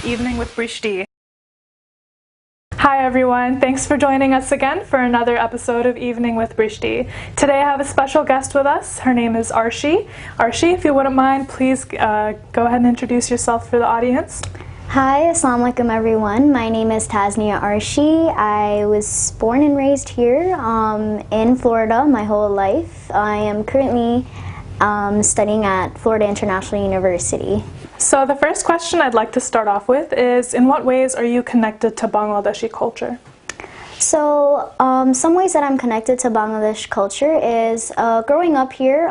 Evening with Brishti. Hi everyone, thanks for joining us again for another episode of Evening with Brishti. Today I have a special guest with us. Her name is Arshee. Arshee, if you wouldn't mind, please go ahead and introduce yourself for the audience. Hi, Assalamu alaikum everyone. My name is Tasnia Arshee. I was born and raised here in Florida my whole life. I am currently studying at Florida International University. So the first question I'd like to start off with is, in what ways are you connected to Bangladeshi culture? So some ways that I'm connected to Bangladesh culture is growing up here,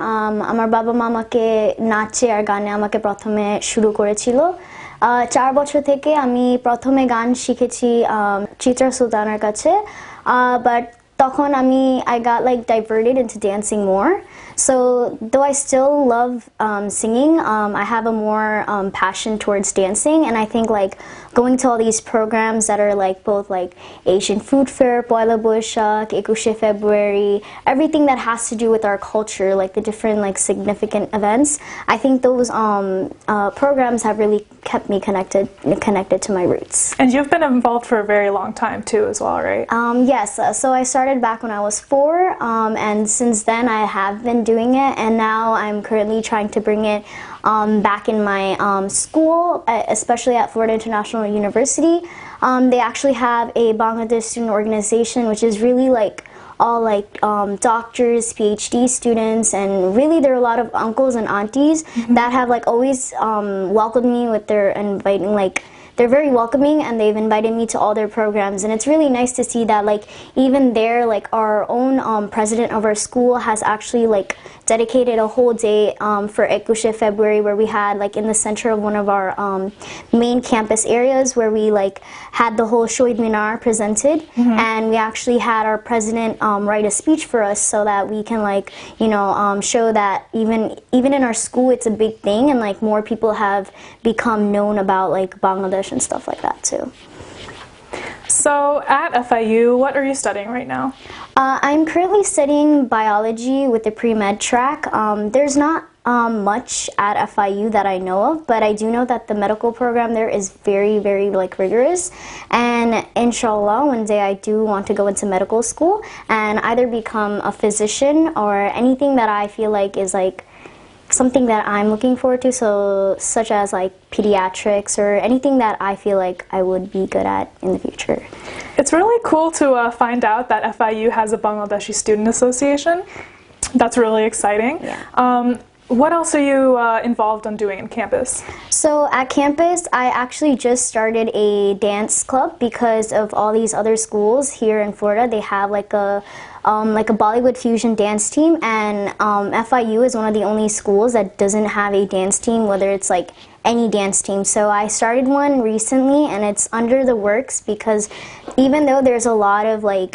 আমার বাবা মা আমাকে নাচে আর গানে আমাকে প্রথমে শুরু করেছিল। 4 বছর থেকে আমি প্রথমে গান শিখেছি চিত্রা সুলতানার কাছে, but তখন I got like diverted into dancing more. So though I still love singing, I have a more passion towards dancing, and I think like going to all these programs that are like both like Asian Food Fair, Poila Boishak, 21 February, everything that has to do with our culture, like the different like significant events, I think those programs have really kept me connected to my roots. And you've been involved for a very long time too as well, right? Yes, so I started back when I was 4, and since then I have been doing it, and now I'm currently trying to bring it back in my school, especially at Florida International University. They actually have a Bangladesh student organization, which is really like all like doctors, PhD students, and really there are a lot of uncles and aunties that have like always welcomed me with their inviting, like they're very welcoming, and they've invited me to all their programs, and it's really nice to see that like even there, like our own president of our school has actually like dedicated a whole day for 21 February, where we had like in the center of one of our main campus areas where we like had the whole Shohid Minar presented, and we actually had our president write a speech for us so that we can like show that even in our school it's a big thing, and like more people have become known about like Bangladesh and stuff like that too. So at FIU, what are you studying right now? I'm currently studying biology with the pre-med track. There's not much at FIU that I know of, but I do know that the medical program there is very, very like rigorous, and inshallah one day I do want to go into medical school and either become a physician or anything that I feel like is like something that I'm looking forward to, so such as like pediatrics or anything that I feel like I would be good at in the future. It's really cool to find out that FIU has a Bangladeshi Student Association. That's really exciting. Yeah. What else are you involved on doing in campus? So at campus, I actually just started a dance club because of all these other schools here in Florida. They have like a Bollywood fusion dance team, and FIU is one of the only schools that doesn't have a dance team, whether it's like any dance team. So I started one recently, and it's under the works because even though there's a lot of like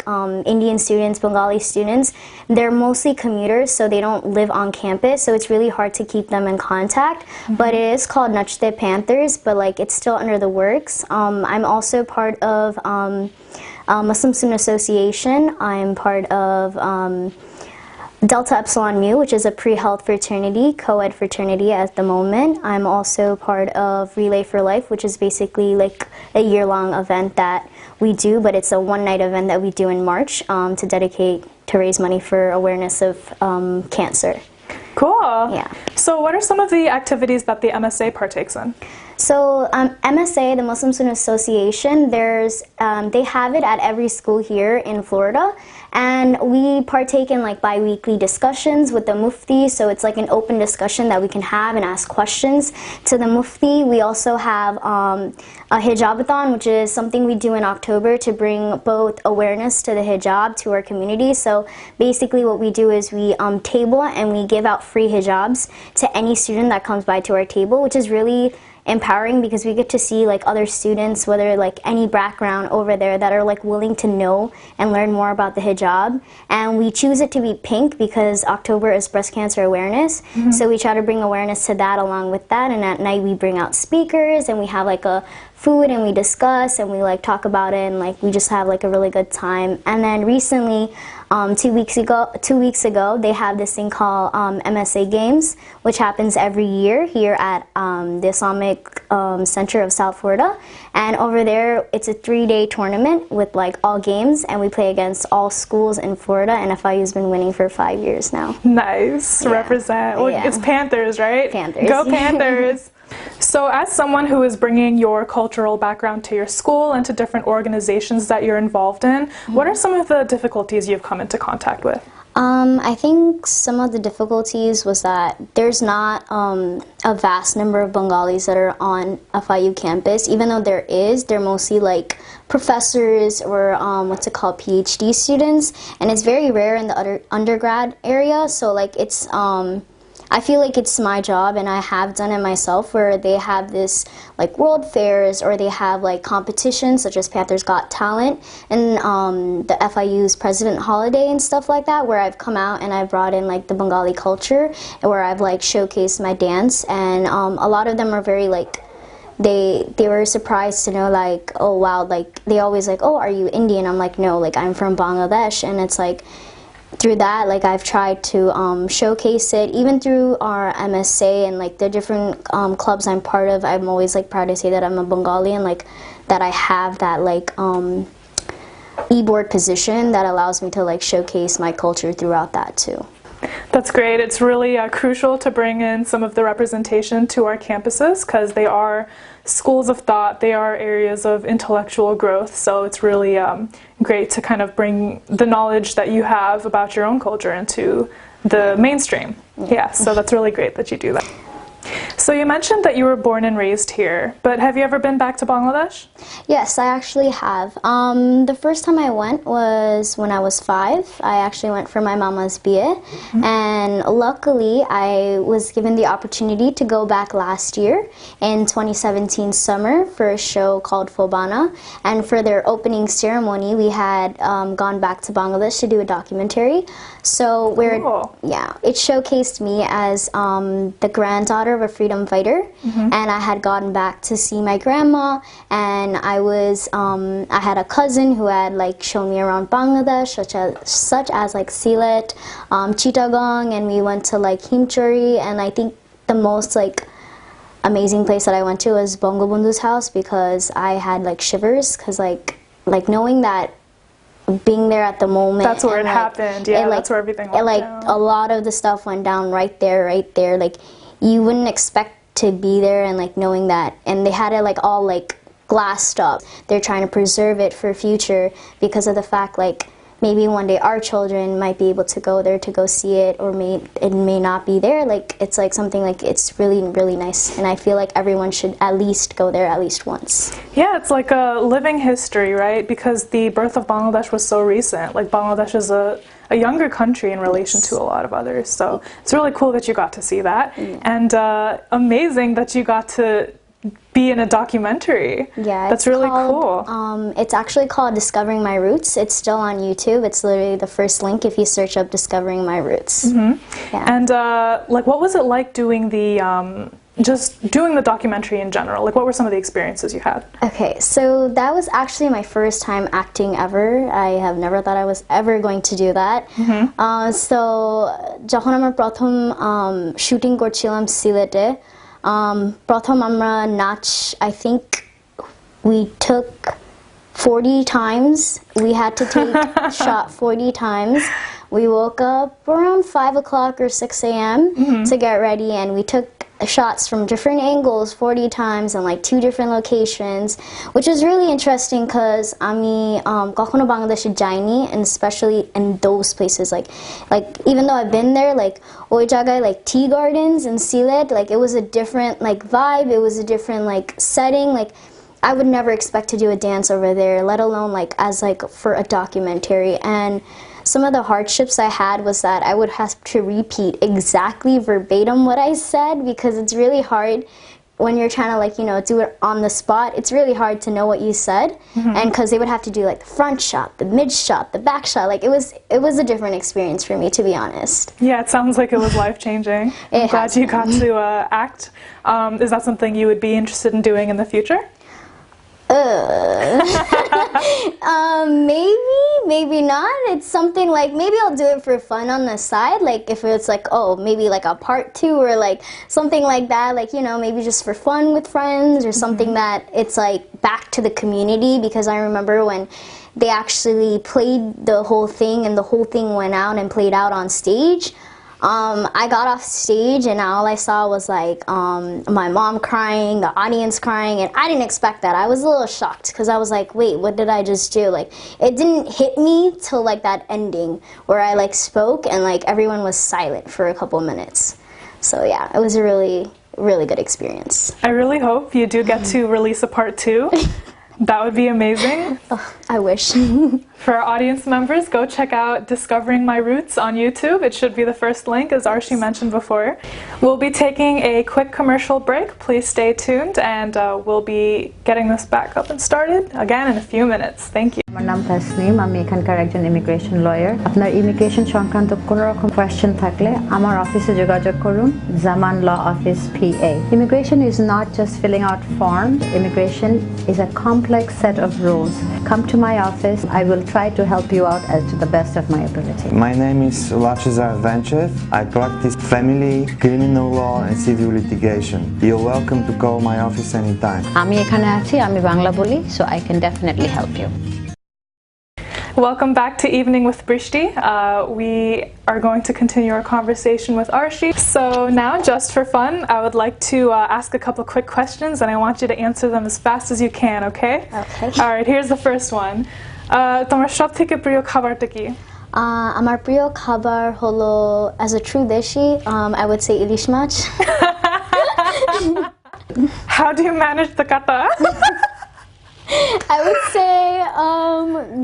Indian students, Bengali students, they're mostly commuters, so they don't live on campus, so it's really hard to keep them in contact. But it is called Nachte Panthers, but like it's still under the works. I'm also part of Muslim Student Association. I'm part of Delta Epsilon Mu, which is a pre-health fraternity, co-ed fraternity at the moment. I'm also part of Relay for Life, which is basically like a year-long event that we do, but it's a one-night event that we do in March to dedicate to raise money for awareness of cancer. Cool. Yeah. So what are some of the activities that the MSA partakes in? So MSA, the Muslim Student Association, they have it at every school here in Florida, and we partake in like bi-weekly discussions with the Mufti, so it's like an open discussion that we can have and ask questions to the Mufti. We also have a hijabathon, which is something we do in October to bring both awareness to the hijab to our community. So basically what we do is we table and we give out free hijabs to any student that comes by to our table, which is really empowering because we get to see like other students, whether like any background over there, that are like willing to know and learn more about the hijab. And we choose it to be pink because October is breast cancer awareness, so we try to bring awareness to that along with that. And at night we bring out speakers and we have like a food and we discuss and we like talk about it, and like we just have like a really good time. And then recently 2 weeks ago, they have this thing called MSA Games, which happens every year here at the Islamic Center of South Florida. And over there, it's a 3-day tournament with like all games, and we play against all schools in Florida. And FIU's been winning for 5 years now. Nice, Yeah. Represent. Well, Yeah. it's Panthers, right? Panthers. Go Panthers. So as someone who is bringing your cultural background to your school and to different organizations that you're involved in, what are some of the difficulties you've come into contact with? I think some of the difficulties was that there's not a vast number of Bengalis that are on FIU campus. Even though they're mostly like professors or what's it called, PhD students, and it's very rare in the undergrad area. So like it's I feel like it's my job, and I have done it myself, where they have this like world fairs, or they have like competitions such as Panthers Got Talent and the FIU's President Holiday and stuff like that, where I've come out and I've brought in like the Bengali culture, and where I've like showcased my dance, and a lot of them are very like they were surprised to know like, oh wow, like they always like, oh, are you Indian? I'm like, no, like I'm from Bangladesh. And it's like through that, like I've tried to showcase it, even through our MSA and like the different clubs I'm part of. I'm always like proud to say that I'm a Bengali, and like that I have that like e-board position that allows me to like showcase my culture throughout that too. That's great. It's really crucial to bring in some of the representation to our campuses, because they are schools of thought, they are areas of intellectual growth, so it's really great to kind of bring the knowledge that you have about your own culture into the mainstream. Yeah, so that's really great that you do that. So you mentioned that you were born and raised here, but have you ever been back to Bangladesh? Yes, I actually have. The first time I went was when I was 5. I actually went for my mama's biye, and luckily I was given the opportunity to go back last year in 2017 summer for a show called Fobana, and for their opening ceremony we had gone back to Bangladesh to do a documentary. So Cool. yeah, it showcased me as the granddaughter of a freedom fighter, and I had gone back to see my grandma, and I had a cousin who had like shown me around Bangladesh, such as like Sylhet, Chittagong, and we went to like Himchori, and I think the most like amazing place that I went to was Bangabandhu's house, because I had like shivers, because like knowing that, being there at the moment. That's where it like, happened. Yeah, like, that's where everything went like down. a lot of the stuff went down right there. Like you wouldn't expect to be there, and like knowing that, and they had it like all like glassed up. They're trying to preserve it for future, because of the fact like maybe one day our children might be able to go there to go see it, or it may not be there. Like it's like something like it's really, really nice, and I feel like everyone should at least go there at least once. Yeah, it's like a living history, right? Because the birth of Bangladesh was so recent. Like Bangladesh is a younger country in relation to a lot of others. So it's really cool that you got to see that. Yeah. And amazing that you got to be in a documentary. Yeah, that's really cool. It's actually called Discovering My Roots. It's still on YouTube. It's literally the first link if you search up Discovering My Roots. Yeah. And like, what was it like doing the just doing the documentary in general? Like, what were some of the experiences you had? Okay, so that was actually my first time acting ever. I have never thought I was ever going to do that. So যখন আমরা প্রথম shooting করছিলাম সিলেটে, প্রথম আমরা নাচ, I think we took 40 times. We had to take shot 40 times. We woke up around 5 o'clock or 6 a.m. to get ready, and we took shots from different angles 40 times and like 2 different locations, which is really interesting because আমি কখনো বাংলাদেশে যাইনি, and especially in those places, like even though I've been there, like ওই জায়গায় like tea gardens in Sylhet, like it was a different like vibe, it was a different like setting. Like I would never expect to do a dance over there, let alone like as like for a documentary. And some of the hardships I had was that I would have to repeat exactly verbatim what I said, because it's really hard when you're trying to like, you know, do it on the spot. It's really hard to know what you said, and because they would have to do like the front shot, the mid shot, the back shot. Like it was a different experience for me, to be honest. Yeah, it sounds like it was life-changing. I'm glad you got to act. Is that something you would be interested in doing in the future? Maybe not. It's something like maybe I'll do it for fun on the side, like if it's like, oh, maybe like a part 2 or like something like that, like, you know, maybe just for fun with friends or something that it's like back to the community, because I remember when they actually played the whole thing and the whole thing went out and played out on stage. I got off stage and all I saw was like my mom crying, the audience crying, and I didn't expect that. I was a little shocked because I was like, wait, what did I just do? Like, it didn't hit me till like that ending where I like spoke and like everyone was silent for a couple minutes. So yeah, it was a really, really good experience. I really hope you do get to release a part 2. That would be amazing. Oh, I wish. For our audience members, go check out Discovering My Roots on YouTube. It should be the first link, as Arshee mentioned before. We'll be taking a quick commercial break. Please stay tuned, and we'll be getting this back up and started again in a few minutes. Thank you. আমার নাম তাসনিম, আমি এখানকার একজন immigration lawyer. আপনার immigration সংক্রান্ত কোনো রকম question থাকলে আমার অফিসে যোগাযোগ করুন, জামান ল office PA. Immigration is not just filling out forms. Immigration is a complex set of rules. Come to my office. I will try to help you out as to the best of my ability. My name is Lachizar Venchev. I practice family, criminal law and civil litigation. You're welcome to call my office anytime. আমি এখানে আছি, আমি বাংলা বলি, so I can definitely help you. Welcome back to Evening with Brishti. We are going to continue our conversation with Arshee. So now, just for fun, I would like to ask a couple quick questions, and I want you to answer them as fast as you can, okay? Okay. All right, here's the first one. তোমার সবথেকে প্রিয় খাবারটা কি? আমার প্রিয় খাবার হলো, as a true Deshi, I would say ilish mach. How do you manage the kata? I would say,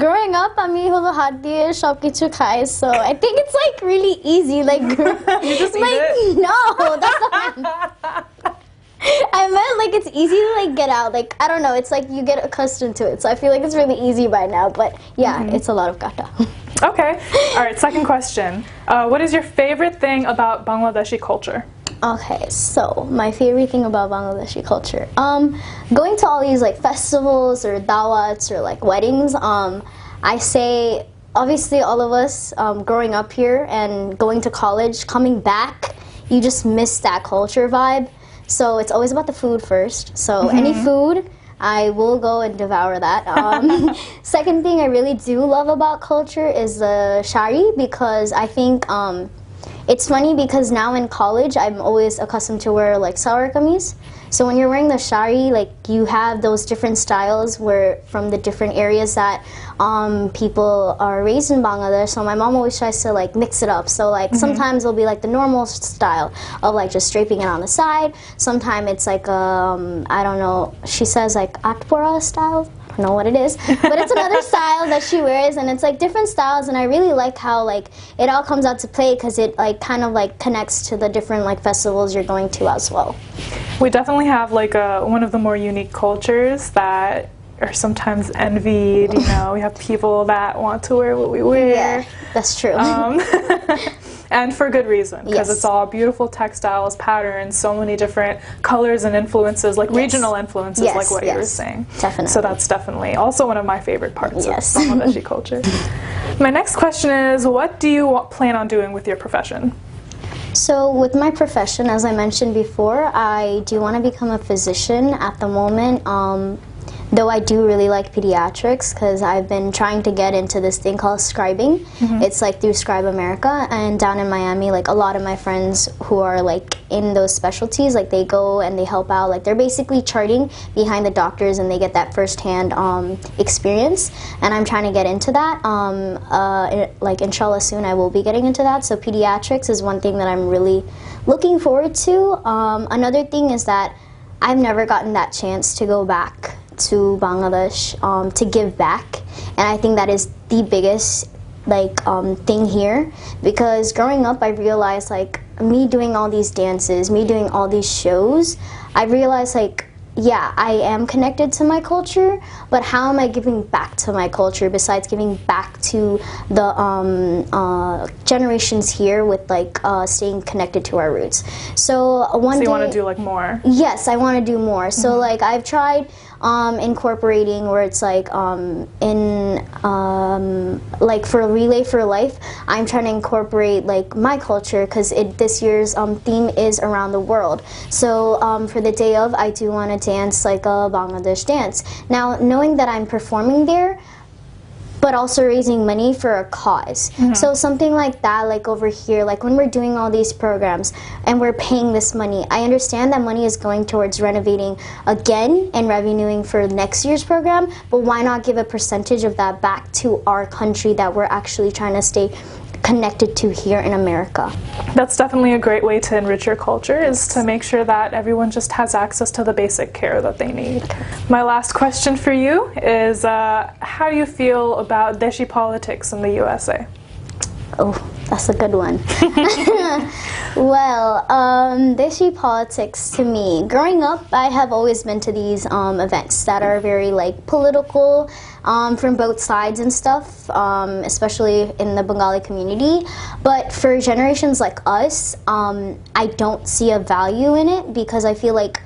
growing up, আমি হলো হাত দিয়ে সবকিছু খাই, so I think it's like really easy. Like, You just eat like it? no, that's not. I meant like it's easy to like get out. Like, I don't know, it's like you get accustomed to it. So I feel like it's really easy by now. But yeah, it's a lot of kata. Okay. All right. Second question. What is your favorite thing about Bangladeshi culture? Okay, so my favorite thing about Bangladeshi culture, going to all these like festivals or dawats or like weddings, I say obviously all of us growing up here and going to college, coming back, you just miss that culture vibe. So it's always about the food first. So any food, I will go and devour that. Second thing I really do love about culture is the shari, because I think it's funny because now in college I'm always accustomed to wear like salwar kameez. So when you're wearing the shari, like you have those different styles where from the different areas that people are raised in Bangladesh. So my mom always tries to like mix it up. So like sometimes it'll be like the normal style of like just draping it on the side. Sometimes it's like I don't know, she says like atpora style. I don't know what it is, but it's another style that she wears, and it's like different styles, and I really like how like it all comes out to play, because it like kind of like connects to the different like festivals you're going to as well. We definitely have like one of the more unique cultures that are sometimes envied. You know, we have people that want to wear what we wear. Yeah, that's true. And for good reason, because Yes. it's all beautiful textiles, patterns, so many different colors and influences, like regional influences, Yes, like what you were yes, saying. definitely. So that's definitely also one of my favorite parts Yes. of Bangladeshi culture. My next question is, what do you plan on doing with your profession? So with my profession, as I mentioned before, I do want to become a physician at the moment. Though I do really like pediatrics, because I've been trying to get into this thing called scribing. It's like through Scribe America, and down in Miami, like a lot of my friends who are like in those specialties, like they go and they help out. Like they're basically charting behind the doctors, and they get that firsthand experience. And I'm trying to get into that. Like inshallah soon, I will be getting into that. So pediatrics is one thing that I'm really looking forward to. Another thing is that I've never gotten that chance to go back to Bangladesh to give back, and I think that is the biggest like thing here, because growing up I realized like me doing all these dances, me doing all these shows, I realized like yeah, I am connected to my culture, but how am I giving back to my culture besides giving back to the generations here with like staying connected to our roots? So you want to do like more? Yes, I want to do more. So like I've tried incorporating where it's like like for Relay for Life, I'm trying to incorporate like my culture because this year's theme is around the world. So for the day of, I do want to dance like a Bangladesh dance. Now, knowing that I'm performing there, but also raising money for a cause. So something like that, like over here, like when we're doing all these programs and we're paying this money, I understand that money is going towards renovating again and revenuing for next year's program, but why not give a percentage of that back to our country that we're actually trying to stay connected to here in America? That's definitely a great way to enrich your culture, is to make sure that everyone just has access to the basic care that they need. My last question for you is, how do you feel about Deshi politics in the USA? Oh, that's a good one. Well, Deshi politics to me, growing up, I have always been to these events that are very like political, from both sides and stuff, especially in the Bengali community. But for generations like us, I don't see a value in it because I feel like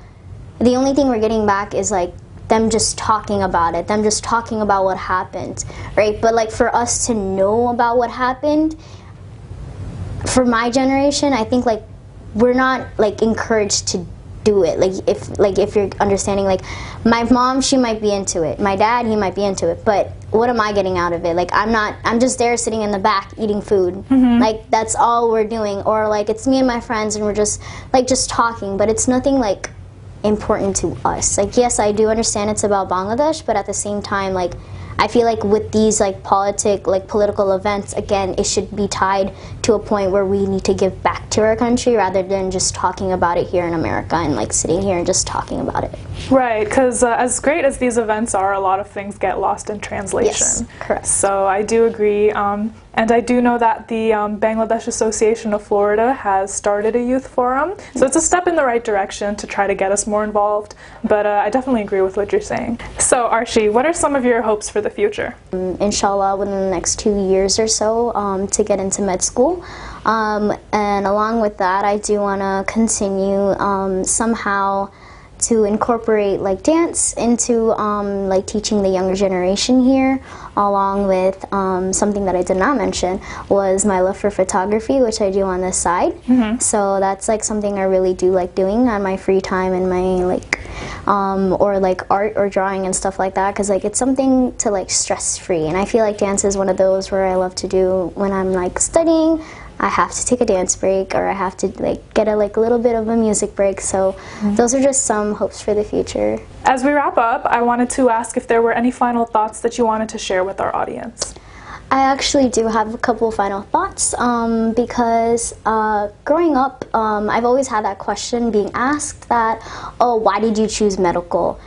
the only thing we're getting back is like them just talking about it, them just talking about what happened, right? But like for us to know about what happened, for my generation, I think like we're not like encouraged to do it. Like if you're understanding, like my mom, she might be into it, my dad, he might be into it, but what am I getting out of it? Like I'm just there sitting in the back eating food. Like that's all we're doing. Or like it's me and my friends and we're just talking, but it's nothing like important to us. Like yes, I do understand it's about Bangladesh, but at the same time, like I feel like with these like political events, again, it should be tied to a point where we need to give back to our country rather than just talking about it here in America and like sitting here and just talking about it. Right, because as great as these events are, a lot of things get lost in translation. Yes, correct. So I do agree. And I do know that the Bangladesh Association of Florida has started a youth forum. So it's a step in the right direction to try to get us more involved. But I definitely agree with what you're saying. So Arshee, what are some of your hopes for the future? Inshallah, within the next 2 years or so, to get into med school. And along with that, I do want to continue somehow to incorporate like dance into like teaching the younger generation here, along with something that I did not mention was my love for photography, which I do on the side. So that's like something I really do like doing on my free time and my like or like art or drawing and stuff like that, because like it's something to like stress free, and I feel like dance is one of those where I love to do when I'm like studying. I have to take a dance break, or I have to like get a little bit of a music break. So those are just some hopes for the future. As we wrap up, I wanted to ask if there were any final thoughts that you wanted to share with our audience. I actually do have a couple final thoughts because growing up, I've always had that question being asked that, oh, why did you choose medical?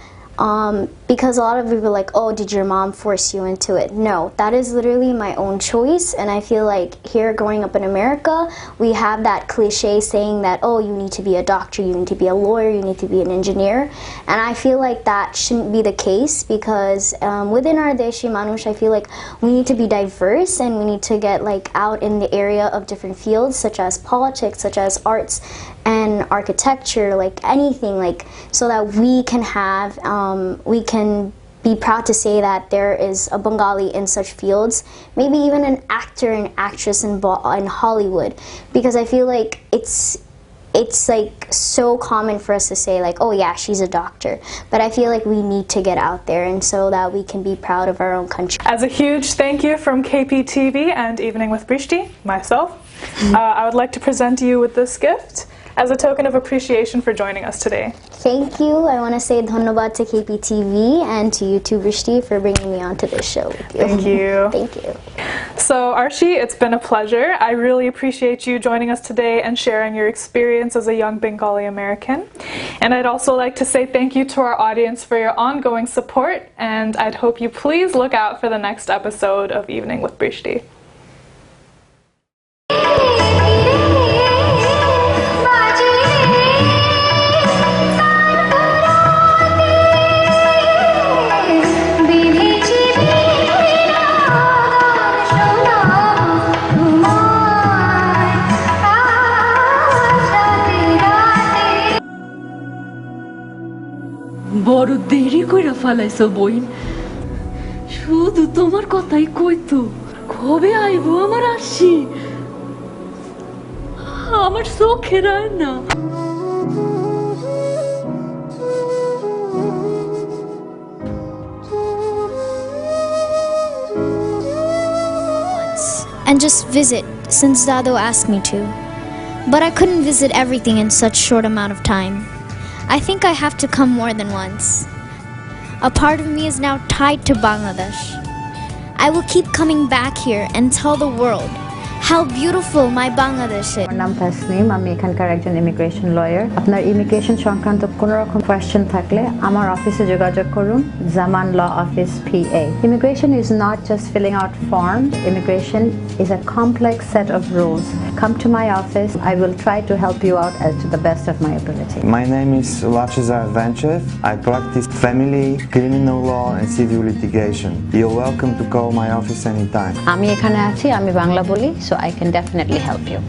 Because a lot of people are like, oh, did your mom force you into it? No, that is literally my own choice, and I feel like here growing up in America, we have that cliche saying that, oh, you need to be a doctor, you need to be a lawyer, you need to be an engineer, and I feel like that shouldn't be the case because within our Deshi Manush, I feel like we need to be diverse and we need to get like out in the area of different fields such as politics, such as arts and architecture, like anything, like so that we can have, we can be proud to say that there is a Bengali in such fields, maybe even an actor and actress in Hollywood, because I feel like it's like so common for us to say like, oh yeah, she's a doctor, but I feel like we need to get out there and so that we can be proud of our own country. As a huge thank you from KPTV and Evening with Brishti, myself, I would like to present you with this gift as a token of appreciation for joining us today. Thank you. I want to say dhanyabad to KPTV and to you too, Brishti, for bringing me onto this show with you. Thank you. Thank you. So Arshee, it's been a pleasure. I really appreciate you joining us today and sharing your experience as a young Bengali American. And I'd also like to say thank you to our audience for your ongoing support, and I'd hope you please look out for the next episode of Evening with Brishti. বড় দেরি কইরা ফালাইছো বইন, শুধু তোমার কথাই কইতো। কবে আইবো আমার আরশি? আমার চোখের আয়না। And just visit, since Dado asked me to. But I couldn't visit everything in such short amount of time. I think I have to come more than once. A part of me is now tied to Bangladesh. I will keep coming back here and tell the world how beautiful my Bangladesh is. আমার নাম তাসনিম, আমি এখানকার একজন immigration lawyer. আপনার immigration সংক্রান্ত কোনো রকম question থাকলে আমার অফিসে যোগাযোগ করুন, জামান ল office PA. Immigration is not just filling out forms. Immigration is a complex set of rules. Come to my office. I will try to help you out as to the best of my ability. My name is Untitled. I practice family, criminal law and civil litigation. You're welcome to call my office anytime. আমি এখানে আছি, আমি বাংলা বলি, so I can definitely help you.